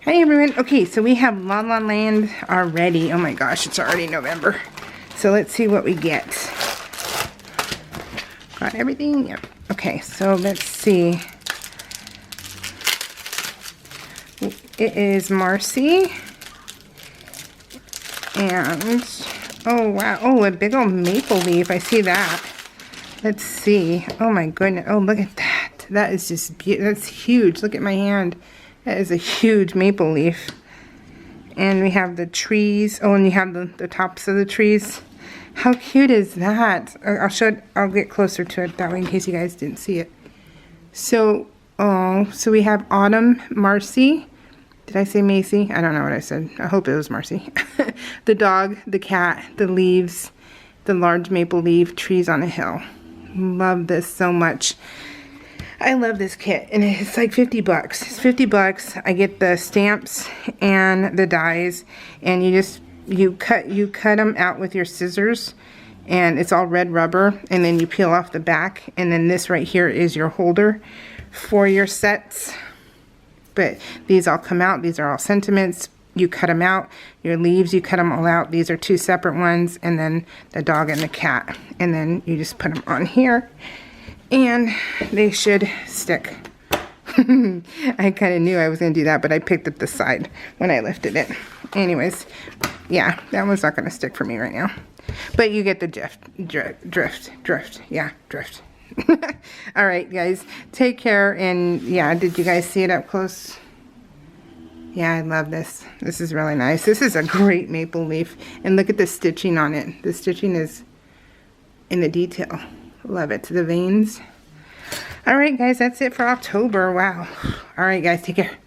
Hi everyone. Okay, so we have LaLa Land already. Oh my gosh, it's already November. So let's see what we get. Got everything? Yep. Okay, so let's see. It is Marcy. And, oh wow, oh, a big old maple leaf. I see that. Let's see. Oh my goodness. Oh, look at that. That is just beautiful. That's huge. Look at my hand. That is a huge maple leaf. And we have the trees. Oh, and you have the tops of the trees. How cute is that? I'll show it. I'll get closer to it that way in case you guys didn't see it. So, oh, so we have Autumn, Marcy. Did I say Macy? I don't know what I said. I hope it was Marcy. The dog, the cat, the leaves, the large maple leaf, trees on a hill. Love this so much. I love this kit, and it's like 50 bucks. It's 50 bucks. I get the stamps and the dies, and you cut them out with your scissors, and it's all red rubber, and then you peel off the back, and then this right here is your holder for your sets. But these all come out. These are all sentiments. You cut them out. Your leaves, you cut them all out. These are two separate ones, and then the dog and the cat, and then you just put them on here, and they should stick. I kind of knew I was going to do that, but I picked up the side when I lifted it. Anyways, yeah, that one's not going to stick for me right now. But you get the drift. Yeah, drift. All right, guys, take care. And yeah, did you guys see it up close? Yeah, I love this. This is really nice. This is a great maple leaf. And look at the stitching on it. The stitching is in the detail. Love it. The veins. All right, guys, that's it for October. Wow. All right, guys, take care.